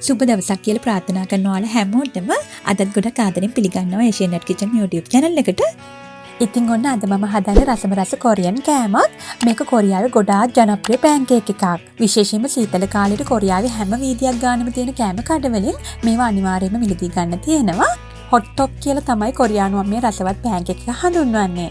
සුබ දවසක් කියලා ප්‍රාර්ථනා කරනවා හැමෝටම. අදත් ගොඩක් ආදරෙන් පිළිගන්නවා ඒෂියන් කිචන් YouTube channel එකට. ඉතින් ඔන්න අද මම හදන්නේ රසම රස කොරියන් කෑමක්. මේක කොරියාවේ ගොඩාක් ජනප්‍රිය පැන්කේක් එකක්. විශේෂයෙන්ම සීතල කාලේට කොරියාවේ හැම වීදියක් ගානම තියෙන කෑම කඩවලින් මේවා අනිවාර්යයෙන්ම මිලදී ගන්න තියෙනවා. හොට්ටොක් කියලා තමයි කොරියානුවන් මේ රසවත් පැන්කේක් එක හඳුන්වන්නේ.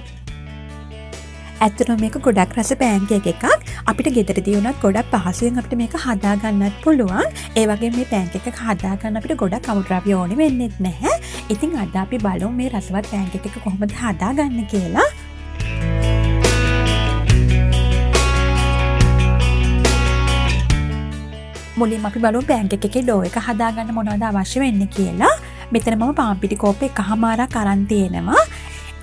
ඇත්තටම මේක ගොඩක් රස පැන්කේක් එකක්. අපිට ගෙදරදී වුණත් ගොඩක් පහසුවෙන් අපිට මේක හදා ගන්නත් පුළුවන්. ඒ වගේම මේ පැන්කේක් එක හදා ගන්න අපිට ගොඩක් අමුද්‍රව්‍ය ඕනේ වෙන්නේ නැහැ. ඉතින් අද අපි බලමු මේ රසවත් පැන්කේක් එක කොහොමද හදා ගන්න කියලා. මුලින්ම අපි බලමු පැන්කේක් එකේ ඩෝ එක හදා ගන්න මොනවද අවශ්‍ය වෙන්නේ කියලා. මෙතන මම පාන් පිටි කෝප් එකමාරක් අරන් තියෙනවා.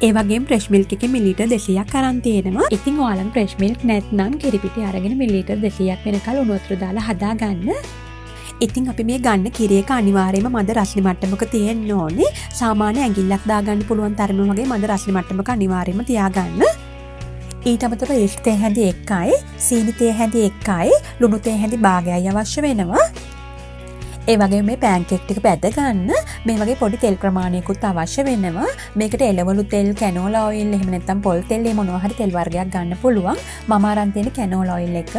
ඒ වගේම ෆ්‍රෙෂ් මිල්ක් එකේ මිලිලීටර් 200ක් අරන් තියෙනවා. ඉතින් ඔයාලම ෆ්‍රෙෂ් මිල්ක් නැත්නම් කිරි පිටි අරගෙන මිලිලීටර් 200ක් වෙනකල් උණු වතුර දාලා හදා ගන්න. ඉතින් අපි මේ ගන්න කිරි එක අනිවාර්යයෙන්ම මද රස්නි මට්ටමක තියෙන්න ඕනේ. සාමාන්‍ය ඇඟිල්ලක් දාගන්න පුළුවන් තරම වගේ මද රස්නි මට්ටමක අනිවාර්යයෙන්ම තියාගන්න. ඊට අමතරව ඒෂ් තේ හැඳි 1යි, සීනි තේ හැඳි 1යි, ලුණු තේ හැඳි භාගයයි අවශ්‍ය වෙනවා. ඒ වගේම මේ පැන්කේක් ටික පැද ගන්න මේ වගේ පොඩි තෙල් ප්‍රමාණයකුත් අවශ්‍ය වෙනවා. මේකට එළවලු තෙල්, කැනෝලා ඔයිල්, එහෙම නැත්නම් පොල් තෙල්, මේ මොනවා හරි තෙල් වර්ගයක් ගන්න පුළුවන්. මම අරන් තියෙන කැනෝලා ඔයිල් එක.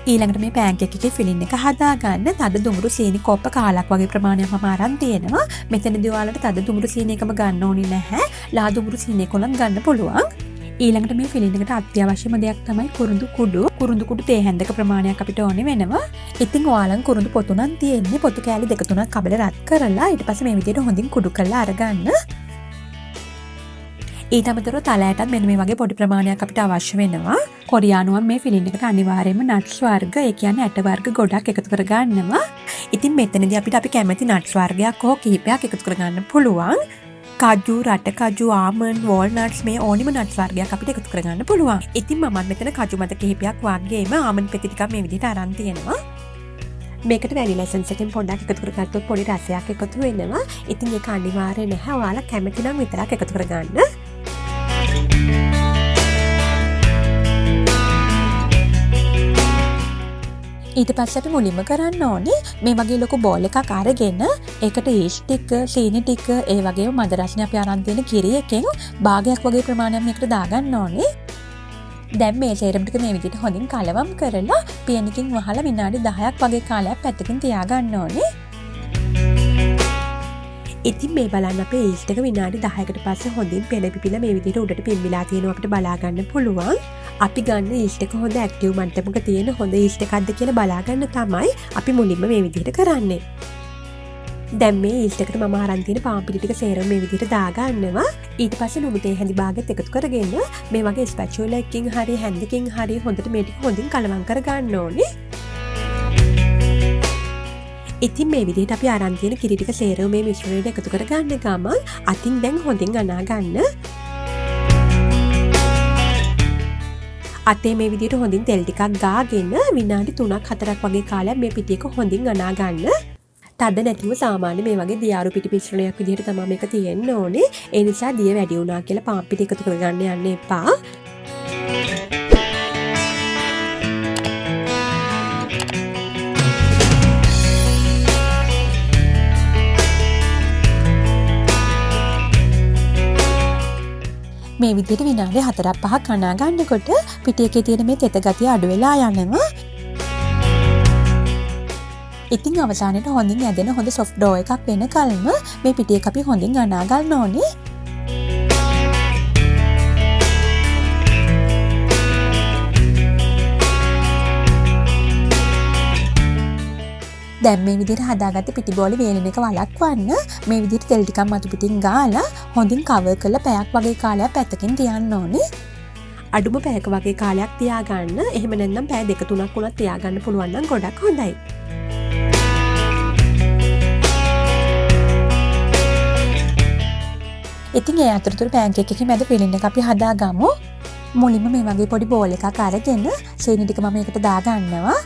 ඊළඟට මේ පැන්කේක් එකේ ෆිලින් එක හදා ගන්න තද දුඹුරු සීනි කෝප්ප කාලක් වගේ ප්‍රමාණයක් මම අරන් තියෙනවා. මෙතනදී ඔයාලට තද දුඹුරු සීනි එකම ගන්න ඕනේ නැහැ. ලා දුඹුරු සීනි එක උනත් ගන්න පුළුවන්. ඊළඟට මේ ෆිලින් එකට අත්‍යවශ්‍යම දෙයක් තමයි කුරුඳු කුඩු. කුරුඳු කුඩු තේ හැන්දක ප්‍රමාණයක් අපිට ඕනේ වෙනවා. ඉතින් ඔයාලන් කුරුඳු පොතු නම් තියෙන්නේ පොතු කෑලි 2-3ක් කබල රත් කරලා ඊට පස්සේ මේ විදිහට හොඳින් කුඩු කරලා අරගන්න. ඊට අමතරව තලයටත් මෙන්න මේ වගේ පොඩි ප්‍රමාණයක් අපිට අවශ්‍ය වෙනවා. කොරියානුවන් මේ ෆිලින් එකට අනිවාර්යයෙන්ම නට්ස් වර්ග, ඒ කියන්නේ ඇට වර්ග ගොඩක් එකතු කර ගන්නවා. ඉතින් මෙතනදී අපිට අපි කැමති නට්ස් වර්ගයක් හෝ කිහිපයක් එකතු කර ගන්න පුළුවන්. කජු, රට කජු, ආමන්ඩ්, වෝල්නට්ස් මේ ඕනිම නට්ස් වර්ගයක් අපිට එකතු කරගන්න පුළුවන්. ඉතින් මම මෙතන කජු මත කිහිපයක් වගේම ආමන්ඩ් පෙති ටිකක් මේ විදිහට අරන් තියෙනවා. මේකට වැනිලා එසන්ස් එකෙන් පොඩ්ඩක් එකතු කරගත්තොත් පොඩි රසයක් එකතු වෙනවා. ඉතින් ඒක අනිවාර්ය නැහැ. ඔයාලා කැමති නම් විතරක් එකතු කරගන්න. ඊට පස්සේ අපි මුලින්ම කරන්න ඕනේ මේ වගේ ලොකු බෝල් එකක් අරගෙන ඒකට ඊස්ට් ටික, සීනි ටික, ඒ වගේම මද රස්නේ අපි අරන් තියෙන කිරි එකෙන් භාගයක් වගේ ප්‍රමාණයක් මේකට දාගන්න ඕනේ. දැන් මේ සේරම ටික මේ විදිහට හොඳින් කලවම් කරලා පියනකින් වහලා විනාඩි 10ක් වගේ කාලයක් පැත්තකින් තියාගන්න ඕනේ. ඉතින් මේ බලන්න අපේ ඊස්ට් එක විනාඩි 10කට පස්සේ හොඳින් පෙළ පිපිලා මේ විදිහට උඩට පිම්බිලා තියෙනවා අපිට බලා ගන්න පුළුවන්. අපි ගන්න ඊස්ට් එක හොඳ ඇක්ටිව් මට්ටමක තියෙන හොඳ ඊස්ට් එකක්ද කියලා බලා ගන්න තමයි අපි මුලින්ම මේ විදිහට කරන්නේ. දැන් මේ ඊස්ට් එකට මම අරන් තියෙන පාන් පිටි ටික සේරම මේ විදිහට දාගන්නවා. ඊට පස්සේ ලුණු තේ හැඳි භාගෙත් එකතු කරගෙන මේ වගේ ස්පැචුලා එකකින් හරි හැන්දකින් හරි හොඳට මේ ටික හොඳින් කලවම් කර ගන්න ඕනේ. ඉතින් මේ විදිහට අපි අරන් තියෙන කිරි ටික සේරම මේ මිශ්‍රණයට එකතු කර ගන්න ගමන් අතින් දැන් හොඳින් අනා ගන්න. අතේ මේ විදිහට හොඳින් තෙල් ටිකක් ගාගෙන විනාඩි 3-4ක් වගේ කාලයක් මේ පිටියක හොඳින් අනා ගන්න. තද නැතිව සාමාන්‍ය මේ වගේ දියාරු පිටි මිශ්‍රණයක් විදිහට තමයි මේක තියෙන්න ඕනේ. ඒ නිසා දිය වැඩි වුණා කියලා පාන් පිටි එකතු කරගන්න යන්න එපා. මේ විදිහට විනාඩි 4-5ක් අනා ගන්නකොට පිටි එකේ තියෙන මේ තෙත ගතිය අඩු වෙලා යනවා. ඉතින් අවසානයේ හොඳින් ඇදෙන හොඳ සොෆ්ට් ඩෝ එකක් වෙනකල්ම මේ පිටි එක අපි හොඳින් අනා ගන්න ඕනේ. දැන් මේ විදිහට හදාගත්ත පිටි බෝලේ වේලෙන එක වළක්වන්න මේ විදිහට තෙල් ටිකක් මතු පිටින් ගාලා හොඳින් කවර් කරලා පැයක් වගේ කාලයක් පැත්තකින් තියන්න ඕනේ. අඩුම පැයක වගේ කාලයක් තියාගන්න. එහෙම නැත්නම් පැය 2-3ක් උනත් තියාගන්න පුළුවන් නම් ගොඩක් හොඳයි. ඉතින් ඒ අතරතුර පැන්කේක් එකේ මැද ෆිලින් එක අපි හදාගමු. මුලින්ම මේ වගේ පොඩි බෝල් එකක් අරගෙන සීනි ටික මම ඒකට දාගන්නවා.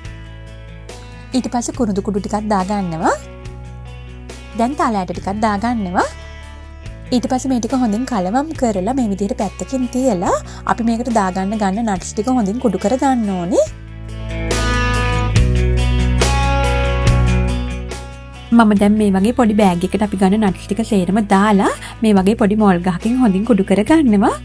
ඊට පස්සේ කුරුඳු කුඩු ටිකක් දාගන්නවා. දැන් තලයට ටිකක් දාගන්නවා. ඊට පස්සේ මේ ටික හොඳින් කලවම් කරලා මේ විදිහට පැත්තකින් තියලා අපි මේකට දාගන්න නට්ස් ටික හොඳින් කුඩු කර ගන්න ඕනේ. මම දැන් මේ වගේ පොඩි බෑග් එකකට අපි ගන්න නට්ස් ටික සේරම දාලා මේ වගේ පොඩි මෝල් ගහකින් හොඳින් කුඩු කර ගන්නවා.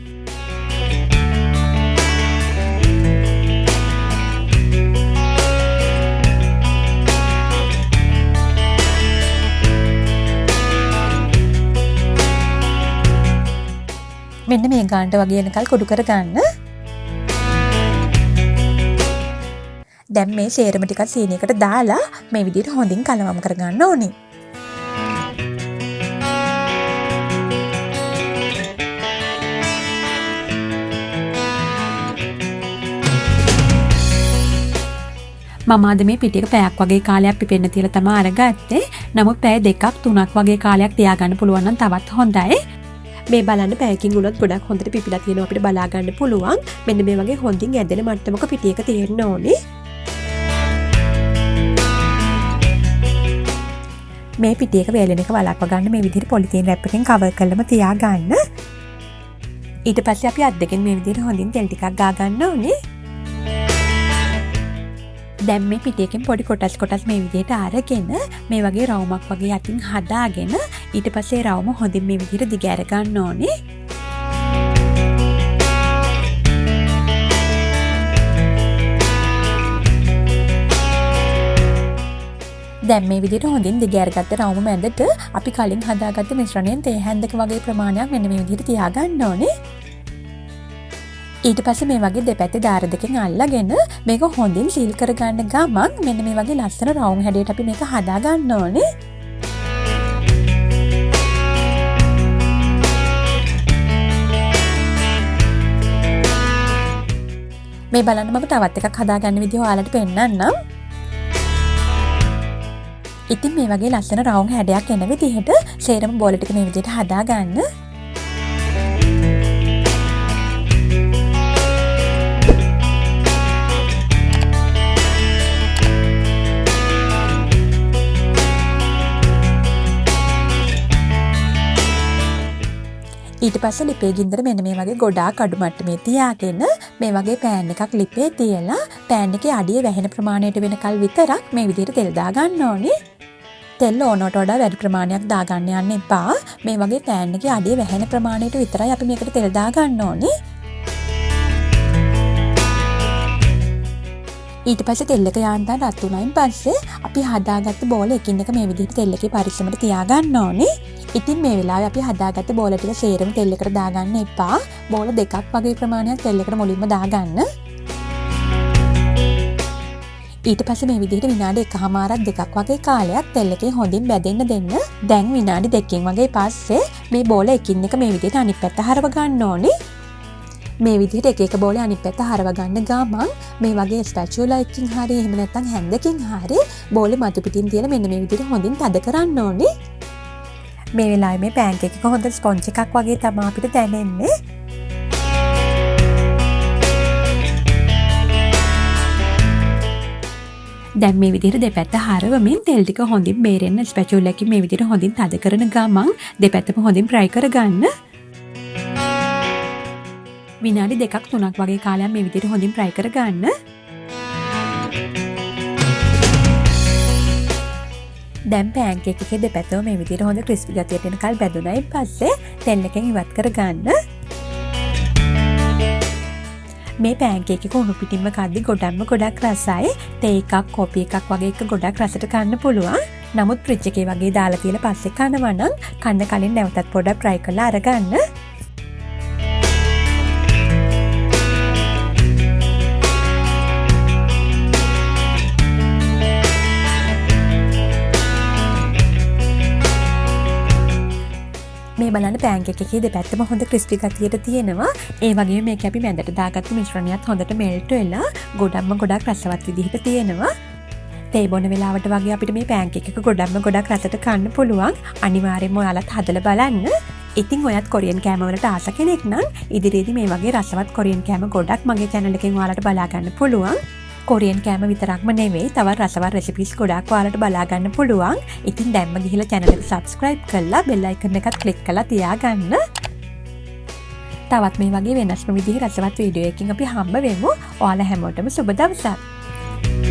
මෙන්න මේ ගානට වගේ එනකල් කුඩු කර ගන්න. දැන් මේ සේරම ටිකක් සීනියකට දාලා මේ විදිහට හොඳින් කලවම් කරගන්න ඕනේ. මම අද මේ පිටියක පැයක් වගේ කාලයක් පිපෙන්න තියලා තමයි අරගත්තේ. නමුත් පැය 2ක් 3ක් වගේ කාලයක් තියාගන්න පුළුවන් නම් තවත් හොඳයි. මේ බලන්න පැයකින් උනොත් ගොඩක් හොඳට පිපිලා තියෙනවා අපිට බලා ගන්න පුළුවන්. මෙන්න මේ වගේ හොඳින් ඇදෙන මට්ටමක පිටියක තියෙන්න ඕනේ. මේ පිටියක වේලෙන එක වලක්ව ගන්න මේ විදිහට පොලිතීන් රැප් එකෙන් කවර් කරලම තියාගන්න. ඊට පස්සේ අපි අත් දෙකෙන් මේ විදිහට හොඳින් තෙල් ටිකක් ගා ගන්න ඕනේ. දැන් මේ පිටියකින් පොඩි කොටස් මේ විදිහට අරගෙන මේ වගේ රවුමක් වගේ අතින් හදාගෙන ඊට පස්සේ රවුම හොඳින් මේ විදිහට දිග ඇර ගන්න ඕනේ. දැන් මේ විදිහට හොඳින් දිග ඇරගත්ත රවුම මැදට අපි කලින් හදාගත්ත මිශ්‍රණයෙන් තේ හැන්දක වගේ ප්‍රමාණයක් මෙන්න මේ විදිහට තියා ගන්න ඕනේ. ඊට පස්සේ මේ වගේ දෙපැත්තේ දාර දෙකෙන් අල්ලගෙන මේක හොඳින් සීල් කරගන්න ගමන් මෙන්න මේ වගේ ලස්සන රවුම් හැඩයට අපි මේක හදා ගන්න ඕනේ. මේ බලන්න මම තවත් එකක් හදාගන්න විදිහ ඔයාලට පෙන්නන්නම්. ඉතින් මේ වගේ ලස්සන රවුම් හැඩයක් එන විදිහට සේරම බෝල ටික මේ විදිහට හදා ගන්න. ඊට පස්සේ ලිපේ ගින්දර මෙන්න මේ වගේ ගොඩාක් අඩු මට්ටමේ තියාගෙන මේ වගේ පෑන් එකක් ලිපේ තියලා පෑන් එකේ අඩිය වැහෙන ප්‍රමාණයට වෙනකල් විතරක් මේ විදිහට තෙල් දා ගන්න ඕනේ. තෙල් ඕනට වඩා වැඩි ප්‍රමාණයක් දා ගන්න යන්න එපා. මේ වගේ පෑන් එකේ අඩිය වැහෙන ප්‍රමාණයට විතරයි අපි මේකට තෙල් දා ගන්න ඕනේ. ඊට පස්සේ තෙල් එක යාන්තම් රත් වුණායින් පස්සේ අපි හදාගත්ත බෝල එකින් එක මේ විදිහට තෙල් එකේ පරිස්සමට තියා ගන්න ඕනේ. ඉතින් මේ වෙලාවේ අපි හදාගත්ත බෝල ටික සේරම තෙල් එකට දාගන්න එපා. බෝල දෙකක් වගේ ප්‍රමාණයක් තෙල් එකට මුලින්ම දාගන්න. ඊට පස්සේ මේ විදිහට විනාඩි 1මාරක් දෙකක් වගේ කාලයක් තෙල් එකේ හොඳින් බැදෙන්න දෙන්න. දැන් විනාඩි 2කින් වගේ පස්සේ මේ බෝල එකින් එක මේ විදිහට අනිත් පැත්ත හරව ගන්න ඕනේ. මේ විදිහට එක බෝලේ අනිත් පැත්ත හරව ගන්න ගමන් මේ වගේ ස්පැචුලා එකකින් හරි එහෙම නැත්නම් හැන්දකින් හරි බෝලේ මතු පිටින් තියලා මෙන්න මේ විදිහට හොඳින් තද කරන්න ඕනේ. මේ වෙලාවේ මේ පැන්කේක් එක හොඳ ස්පොන්ජ් එකක් වගේ තමයි අපිට දැනෙන්නේ. දැන් මේ විදිහට දෙපැත්ත හරවමින් තෙල් ටික හොඳින් බේරෙන්න ස්පැචුලා එකකින් මේ විදිහට හොඳින් තද කරන ගමන් දෙපැත්තම හොඳින් ෆ්‍රයි කරගන්න. විනාඩි 2ක් 3ක් වගේ කාලයක් මේ විදිහට හොඳින් ෆ්‍රයි කරගන්න. දැන් පැන්කේක් එකේ දෙපැත්තම මේ විදිහට හොඳ ක්‍රිස්පි ගතියට එනකල් බැදුණායින් පස්සේ තෙල් එකෙන් ඉවත් කරගන්න. මේ පැන්කේක් එක උණු පිටින්ම කද්දි ගොඩක් රසයි. තේ එකක් කොපි එකක් වගේ එක ගොඩක් රසට කන්න පුළුවන්. නමුත් ෆ්‍රිජ් එකේ වගේ දාලා තියලා පස්සේ කනවා නම් කන්න කලින් නැවතත් පොඩ්ඩක් ෆ්‍රයි කරලා අරගන්න. මේ බලන්න පැන්කේක් එකේ දෙපැත්තම හොඳ ක්‍රිස්පි ගතියට තියෙනවා. ඒ වගේම මේක අපි මැදට දාගත්ත මිශ්‍රණයත් හොඳට මෙල්ට් වෙලා ගොඩක් රසවත් විදිහට තියෙනවා. තේ බොන වෙලාවට වගේ අපිට මේ පැන්කේක් එක ගොඩක් රසට කන්න පුළුවන්. අනිවාර්යයෙන්ම ඔයාලත් හදලා බලන්න. ඉතින් ඔයත් කොරියන් කෑම වලට ආස කෙනෙක් නම් ඉදිරියේදී මේ වගේ රසවත් කොරියන් කෑම ගොඩක් මගේ channel එකෙන් ඔයාලට බලා ගන්න පුළුවන්. කොරියන් කෑම විතරක්ම නෙවෙයි තවත් රසවත් රෙසිපීස් ගොඩක් ඔයාලට බලා ගන්න පුළුවන්. ඉතින් දැන්ම ගිහිල්ලා channel එක subscribe කරලා bell icon එකත් click කරලා තියාගන්න. තවත් මේ වගේ වෙනස්ම විදිහේ රසවත් වීඩියෝ එකකින් අපි හම්බ වෙමු. ඔයාලා හැමෝටම සුබ දවසක්.